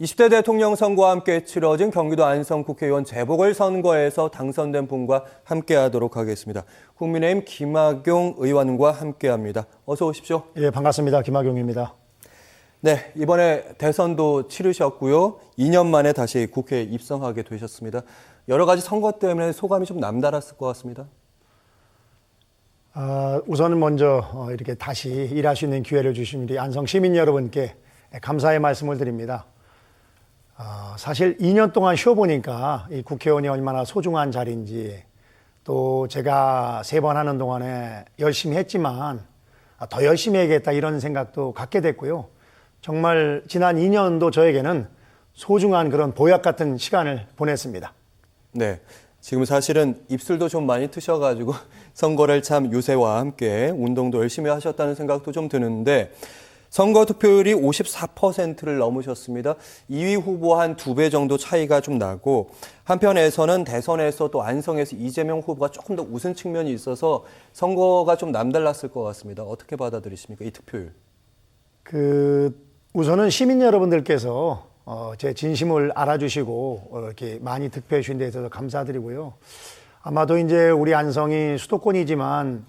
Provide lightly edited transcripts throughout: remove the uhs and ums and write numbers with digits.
20대 대통령 선거와 함께 치러진 경기도 안성 국회의원 재보궐선거에서 당선된 분과 함께하도록 하겠습니다. 국민의힘 김학용 의원과 함께합니다. 어서 오십시오. 예, 반갑습니다. 김학용입니다. 네, 이번에 대선도 치르셨고요. 2년 만에 다시 국회에 입성하게 되셨습니다. 여러 가지 선거 때문에 소감이 좀 남달랐을 것 같습니다. 우선 먼저 이렇게 다시 일할 수 있는 기회를 주신 우리 안성 시민 여러분께 감사의 말씀을 드립니다. 사실 2년 동안 쉬어보니까 이 국회의원이 얼마나 소중한 자리인지, 또 제가 3번 하는 동안에 열심히 했지만 더 열심히 해야겠다 이런 생각도 갖게 됐고요. 정말 지난 2년도 저에게는 소중한 그런 보약 같은 시간을 보냈습니다. 네, 지금 사실은 입술도 좀 많이 트셔가지고 선거를 참 유세와 함께 운동도 열심히 하셨다는 생각도 좀 드는데, 선거 투표율이 54%를 넘으셨습니다. 2위 후보 한 2배 정도 차이가 좀 나고, 한편에서는 대선에서 또 안성에서 이재명 후보가 조금 더 우승 측면이 있어서 선거가 좀 남달랐을 것 같습니다. 어떻게 받아들이십니까, 이 투표율? 우선은 시민 여러분들께서 제 진심을 알아주시고 이렇게 많이 득표해 주신 데 있어서 감사드리고요. 아마도 이제 우리 안성이 수도권이지만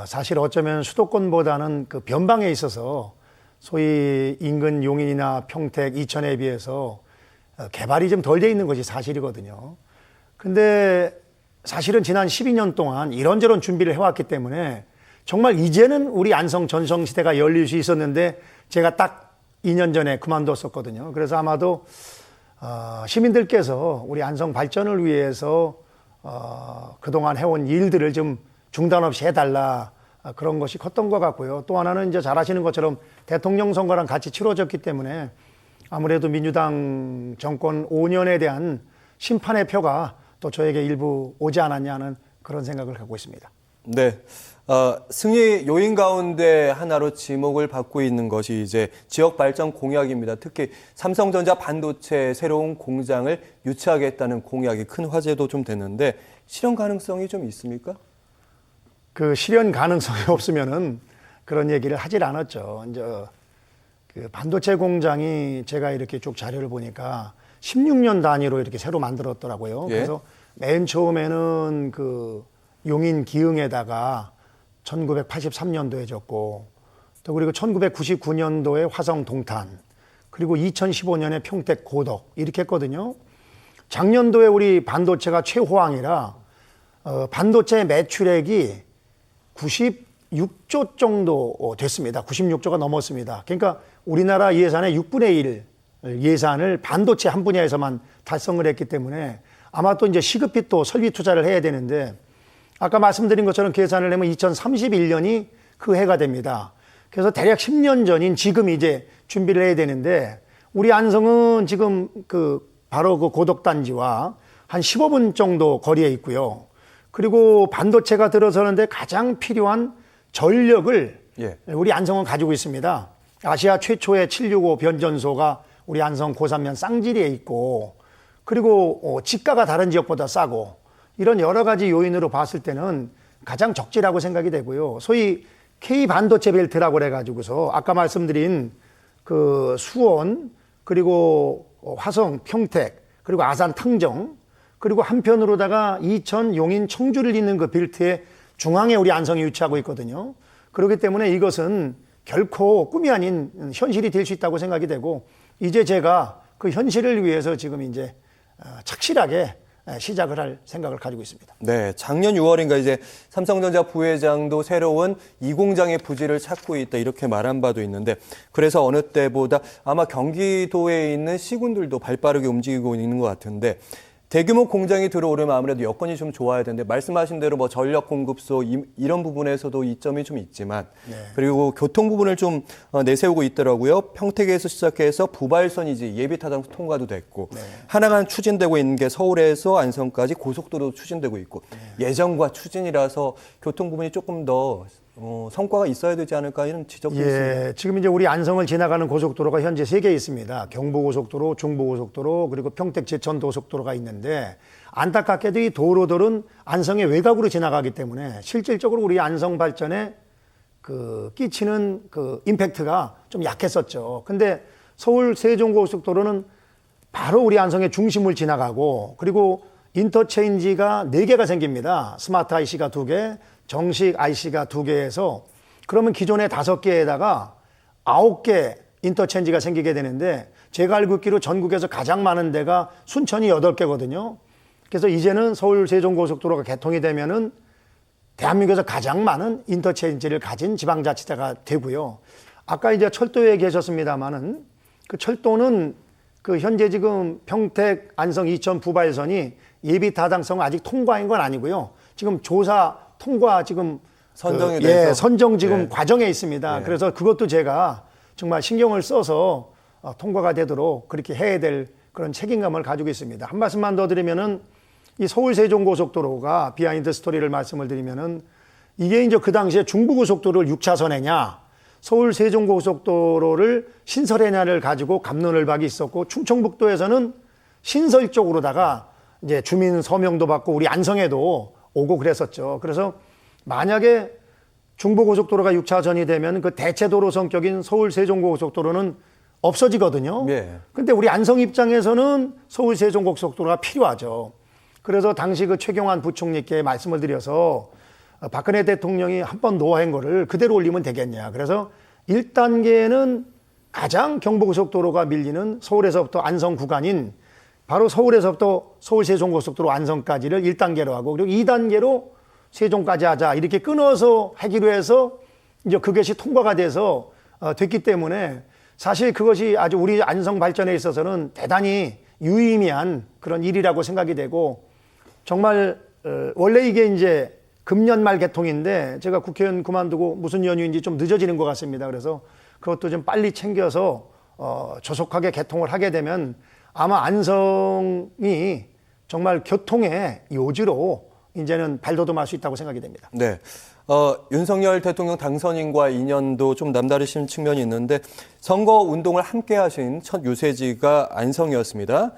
사실 어쩌면 수도권보다는 그 변방에 있어서 소위 인근 용인이나 평택, 이천에 비해서 개발이 좀 덜 돼 있는 것이 사실이거든요. 근데 사실은 지난 12년 동안 이런저런 준비를 해왔기 때문에 정말 이제는 우리 안성 전성시대가 열릴 수 있었는데 제가 딱 2년 전에 그만뒀었거든요. 그래서 아마도 시민들께서 우리 안성 발전을 위해서 그동안 해온 일들을 좀 중단 없이 해달라, 그런 것이 컸던 것 같고요. 또 하나는 이제 잘 아시는 것처럼 대통령 선거랑 같이 치러졌기 때문에 아무래도 민주당 정권 5년에 대한 심판의 표가 또 저에게 일부 오지 않았냐 하는 그런 생각을 갖고 있습니다. 네. 승리 요인 가운데 하나로 지목을 받고 있는 것이 이제 지역 발전 공약입니다. 특히 삼성전자 반도체 새로운 공장을 유치하겠다는 공약이 큰 화제도 좀 됐는데, 실현 가능성이 좀 있습니까? 그 실현 가능성이 없으면은 그런 얘기를 하질 않았죠. 이제 그 반도체 공장이 제가 이렇게 쭉 자료를 보니까 16년 단위로 이렇게 새로 만들었더라고요. 예. 그래서 맨 처음에는 그 용인 기흥에다가 1983년도에 졌고, 또 그리고 1999년도에 화성 동탄, 그리고 2015년에 평택 고덕 이렇게 했거든요. 작년도에 우리 반도체가 최호황이라 반도체 매출액이 96조 정도 됐습니다. 96조가 넘었습니다. 그러니까 우리나라 예산의 6분의 1 예산을 반도체 한 분야에서만 달성을 했기 때문에 아마 또 이제 시급히 또 설비 투자를 해야 되는데, 아까 말씀드린 것처럼 계산을 하면 2031년이 그 해가 됩니다. 그래서 대략 10년 전인 지금 이제 준비를 해야 되는데, 우리 안성은 지금 바로 그 고덕단지와 한 15분 정도 거리에 있고요. 그리고 반도체가 들어서는데 가장 필요한 전력을 우리 안성은 가지고 있습니다. 아시아 최초의 765 변전소가 우리 안성 고산면 쌍지리에 있고, 그리고 지가가 다른 지역보다 싸고, 이런 여러 가지 요인으로 봤을 때는 가장 적지라고 생각이 되고요. 소위 K 반도체 벨트라고 그래가지고서 아까 말씀드린 그 수원, 그리고 화성, 평택, 그리고 아산, 탕정, 그리고 한편으로다가 이천, 용인, 청주를 잇는 그 벨트의 중앙에 우리 안성이 위치하고 있거든요. 그렇기 때문에 이것은 결코 꿈이 아닌 현실이 될 수 있다고 생각이 되고, 이제 제가 그 현실을 위해서 지금 이제 착실하게 시작을 할 생각을 가지고 있습니다. 네, 작년 6월인가 이제 삼성전자 부회장도 새로운 이 공장의 부지를 찾고 있다, 이렇게 말한 바도 있는데, 그래서 어느 때보다 아마 경기도에 있는 시군들도 발빠르게 움직이고 있는 것 같은데, 대규모 공장이 들어오려면 아무래도 여건이 좀 좋아야 되는데, 말씀하신 대로 뭐 전력 공급소 이런 부분에서도 이점이 좀 있지만, 그리고 교통 부분을 좀 내세우고 있더라고요. 평택에서 시작해서 부발선이 이제 예비타당 통과도 됐고, 하나만 추진되고 있는 게 서울에서 안성까지 고속도로 추진되고 있고, 예정과 추진이라서 교통 부분이 조금 더 성과가 있어야 되지 않을까, 이런 지적도 있습니다. 지금 이제 우리 안성을 지나가는 고속도로가 현재 3개 있습니다. 경부고속도로, 중부고속도로, 그리고 평택 제천고속도로가 있는데, 안타깝게도 이 도로들은 안성의 외곽으로 지나가기 때문에 실질적으로 우리 안성 발전에 끼치는 그 임팩트가 좀 약했었죠. 근데 서울 세종고속도로는 바로 우리 안성의 중심을 지나가고 그리고 인터체인지가 4개가 생깁니다. 스마트 IC가 2개, 정식 IC가 2개에서 그러면 기존의 5개에다가 9개 인터체인지가 생기게 되는데 제가 알고 있기로 전국에서 가장 많은 데가 순천이 8개거든요. 그래서 이제는 서울 세종고속도로가 개통이 되면은 대한민국에서 가장 많은 인터체인지를 가진 지방자치제가 되고요. 아까 이제 철도에 계셨습니다마는 그 철도는 그 현재 지금 평택, 안성, 이천, 부발선이 예비 타당성 아직 통과인 건 아니고요. 지금 조사 통과 지금 선정이 돼서 선정 지금 예. 과정에 있습니다. 예. 그래서 그것도 제가 정말 신경을 써서 통과가 되도록 그렇게 해야 될 그런 책임감을 가지고 있습니다. 한 말씀만 더 드리면은 이 서울 세종고속도로가 비하인드 스토리를 말씀을 드리면은 이게 이제 그 당시에 중부고속도로를 6차선이냐 서울 세종고속도로를 신설했냐를 가지고 갑론을박이 있었고 충청북도에서는 신설 쪽으로다가 이제 주민 서명도 받고 우리 안성에도 오고 그랬었죠. 그래서 만약에 중부고속도로가 6차선이 되면 그 대체도로 성격인 서울 세종고속도로는 없어지거든요. 예. 근데 우리 안성 입장에서는 서울 세종고속도로가 필요하죠. 그래서 당시 그 최경환 부총리께 말씀을 드려서 박근혜 대통령이 한 번 노한 거를 그대로 올리면 되겠냐. 그래서 1단계는 가장 경부고속도로가 밀리는 서울에서부터 안성 구간인 바로 서울에서부터 서울 세종고속도로 안성까지를 1단계로 하고 그리고 2단계로 세종까지 하자 이렇게 끊어서 하기로 해서 이제 그것이 통과가 돼서 됐기 때문에 사실 그것이 아주 우리 안성 발전에 있어서는 대단히 유의미한 그런 일이라고 생각이 되고 정말 원래 이게 이제 금년 말 개통인데 제가 국회의원 그만두고 무슨 연유인지 좀 늦어지는 것 같습니다. 그래서 그것도 좀 빨리 챙겨서 조속하게 개통을 하게 되면 아마 안성이 정말 교통의 요지로 이제는 발돋움할 수 있다고 생각이 됩니다. 네. 윤석열 대통령 당선인과 인연도 좀 남다르신 측면이 있는데 선거 운동을 함께 하신 첫 유세지가 안성이었습니다.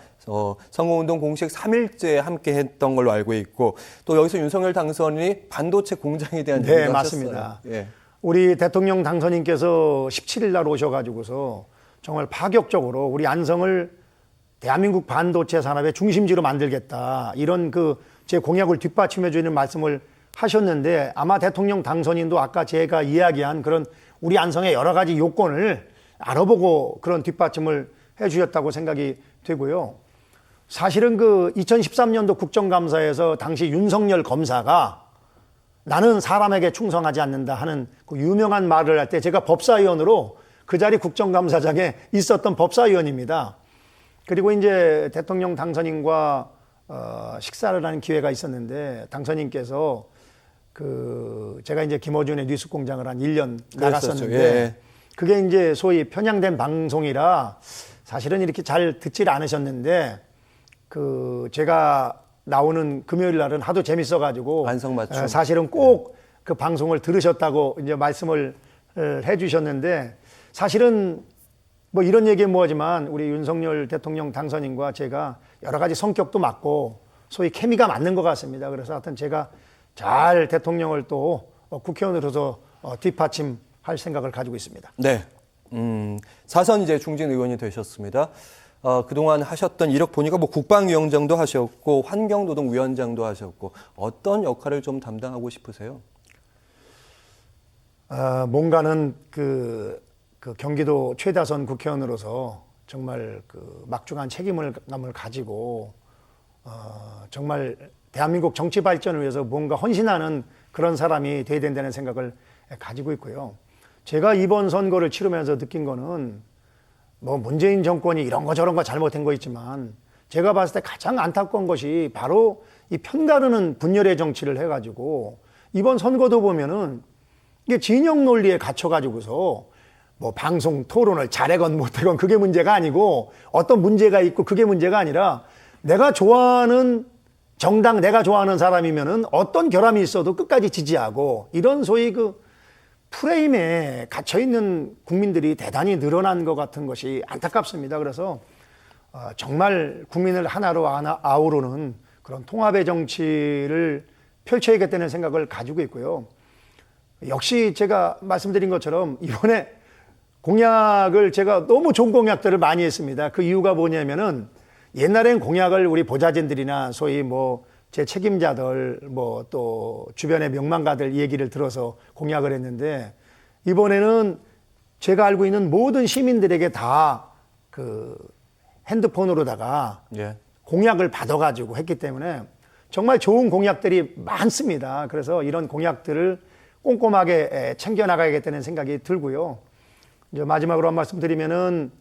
선거운동 공식 3일째 함께 했던 걸로 알고 있고 또 여기서 윤석열 당선인이 반도체 공장에 대한 네, 얘기를 맞습니다. 하셨어요. 예. 우리 대통령 당선인께서 17일 날 오셔가지고서 정말 파격적으로 우리 안성을 대한민국 반도체 산업의 중심지로 만들겠다. 이런 그 제 공약을 뒷받침해 주는 말씀을 하셨는데 아마 대통령 당선인도 아까 제가 이야기한 그런 우리 안성의 여러 가지 요건을 알아보고 그런 뒷받침을 해 주셨다고 생각이 되고요. 사실은 그 2013년도 국정감사에서 당시 윤석열 검사가 나는 사람에게 충성하지 않는다 하는 그 유명한 말을 할 때 제가 법사위원으로 그 자리 국정감사장에 있었던 법사위원입니다. 그리고 이제 대통령 당선인과 식사를 하는 기회가 있었는데 당선인께서 그 제가 이제 김어준의 뉴스공장을 한 1년 나갔었는데 예. 그게 이제 소위 편향된 방송이라 사실은 이렇게 잘 듣질 않으셨는데 그 제가 나오는 금요일 날은 하도 재밌어가지고 안성맞춤. 사실은 꼭 그 방송을 들으셨다고 이제 말씀을 해주셨는데 사실은 뭐 이런 얘기는 뭐하지만 우리 윤석열 대통령 당선인과 제가 여러 가지 성격도 맞고 소위 케미가 맞는 것 같습니다. 그래서 하여튼 제가 잘 대통령을 또 국회의원으로서 뒷받침할 생각을 가지고 있습니다. 네. 4선 이제 중진 의원이 되셨습니다. 그동안 하셨던 이력 보니까 뭐 국방위원장도 하셨고 환경노동위원장도 하셨고 어떤 역할을 좀 담당하고 싶으세요? 뭔가는 그 경기도 최다선 국회의원으로서 정말 그 막중한 책임을 가지고 정말 대한민국 정치 발전을 위해서 뭔가 헌신하는 그런 사람이 돼야 된다는 생각을 가지고 있고요. 제가 이번 선거를 치르면서 느낀 거는 뭐 문재인 정권이 이런 거 저런 거 잘못한 거 있지만 제가 봤을 때 가장 안타까운 것이 바로 이 편가르는 분열의 정치를 해가지고 이번 선거도 보면은 이게 진영 논리에 갇혀가지고서 뭐 방송 토론을 잘하건 못하건 그게 문제가 아니고 어떤 문제가 있고 그게 문제가 아니라 내가 좋아하는 정당 내가 좋아하는 사람이면은 어떤 결함이 있어도 끝까지 지지하고 이런 소위 그 프레임에 갇혀있는 국민들이 대단히 늘어난 것 같은 것이 안타깝습니다. 그래서 정말 국민을 하나로 아우르는 그런 통합의 정치를 펼쳐야겠다는 생각을 가지고 있고요. 역시 제가 말씀드린 것처럼 이번에 공약을 제가 너무 좋은 공약들을 많이 했습니다. 그 이유가 뭐냐면은 옛날엔 공약을 우리 보좌진들이나 소위 뭐 제 책임자들 뭐 또 주변의 명망가들 얘기를 들어서 공약을 했는데 이번에는 제가 알고 있는 모든 시민들에게 다 그 핸드폰으로다가 예. 공약을 받아가지고 했기 때문에 정말 좋은 공약들이 많습니다. 그래서 이런 공약들을 꼼꼼하게 챙겨나가야겠다는 생각이 들고요. 이제 마지막으로 한 말씀 드리면은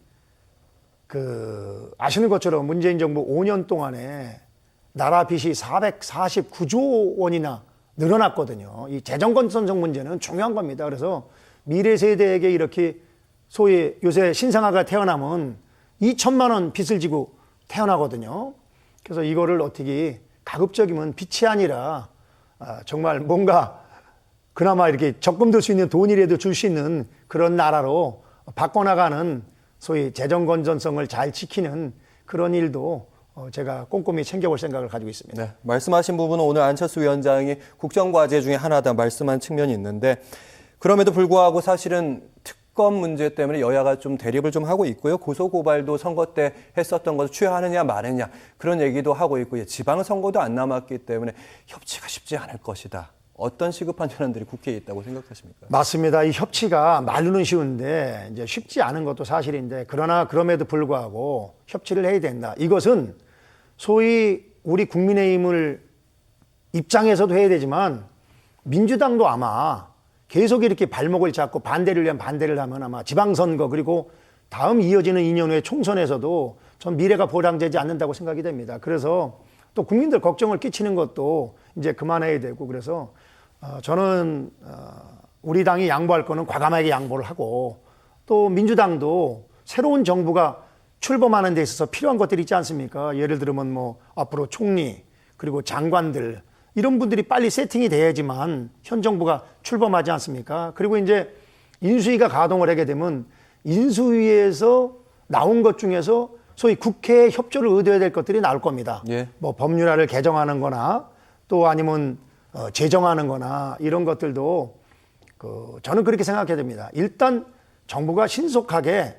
아시는 것처럼 문재인 정부 5년 동안에 나라 빚이 449조 원이나 늘어났거든요. 이 재정 건전성 문제는 중요한 겁니다. 그래서 미래 세대에게 이렇게 소위 요새 신생아가 태어나면 2천만 원 빚을 지고 태어나거든요. 그래서 이거를 어떻게 가급적이면 빚이 아니라 정말 뭔가 그나마 이렇게 적금 들 수 있는 돈이라도 줄 수 있는 그런 나라로 바꿔나가는 소위 재정 건전성을 잘 지키는 그런 일도 제가 꼼꼼히 챙겨볼 생각을 가지고 있습니다. 네, 말씀하신 부분은 오늘 안철수 위원장이 국정과제 중에 하나다 말씀한 측면이 있는데 그럼에도 불구하고 사실은 특검 문제 때문에 여야가 좀 대립을 좀 하고 있고요. 고소고발도 선거 때 했었던 것을 취하느냐 마느냐 그런 얘기도 하고 있고요. 지방선거도 안 남았기 때문에 협치가 쉽지 않을 것이다. 어떤 시급한 현안들이 국회에 있다고 생각하십니까? 맞습니다. 이 협치가 말로는 쉬운데 이제 쉽지 않은 것도 사실인데 그러나 그럼에도 불구하고 협치를 해야 된다. 이것은 소위 우리 국민의힘을 입장에서도 해야 되지만 민주당도 아마 계속 이렇게 발목을 잡고 반대를 위한 반대를 하면 아마 지방선거 그리고 다음 이어지는 2년 후에 총선에서도 전 미래가 보장되지 않는다고 생각이 됩니다. 그래서 또 국민들 걱정을 끼치는 것도 이제 그만해야 되고 그래서 저는 우리 당이 양보할 거는 과감하게 양보를 하고 또 민주당도 새로운 정부가 출범하는 데 있어서 필요한 것들이 있지 않습니까? 예를 들면 뭐 앞으로 총리 그리고 장관들 이런 분들이 빨리 세팅이 돼야지만 현 정부가 출범하지 않습니까? 그리고 이제 인수위가 가동을 하게 되면 인수위에서 나온 것 중에서 소위 국회의 협조를 얻어야 될 것들이 나올 겁니다. 예. 뭐 법률안을 개정하는 거나 또 아니면 제정하는 거나 이런 것들도 저는 그렇게 생각해야 됩니다. 일단 정부가 신속하게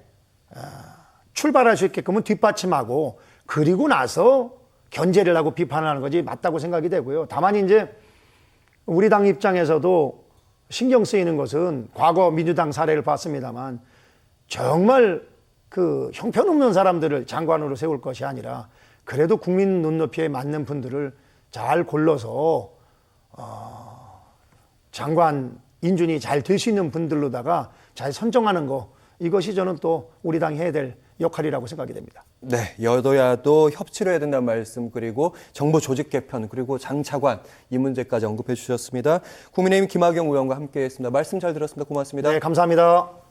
출발할 수 있게끔은 뒷받침하고 그리고 나서 견제를 하고 비판을 하는 것이 맞다고 생각이 되고요. 다만 이제 우리 당 입장에서도 신경 쓰이는 것은 과거 민주당 사례를 봤습니다만 정말 그 형편없는 사람들을 장관으로 세울 것이 아니라 그래도 국민 눈높이에 맞는 분들을 잘 골라서 장관 인준이 잘 될 수 있는 분들로다가 잘 선정하는 거 이것이 저는 또 우리 당이 해야 될 역할이라고 생각이 됩니다. 네, 여도야도 협치를 해야 된다는 말씀 그리고 정부 조직 개편 그리고 장차관 이 문제까지 언급해 주셨습니다. 국민의힘 김학영 의원과 함께했습니다. 말씀 잘 들었습니다. 고맙습니다. 네, 감사합니다.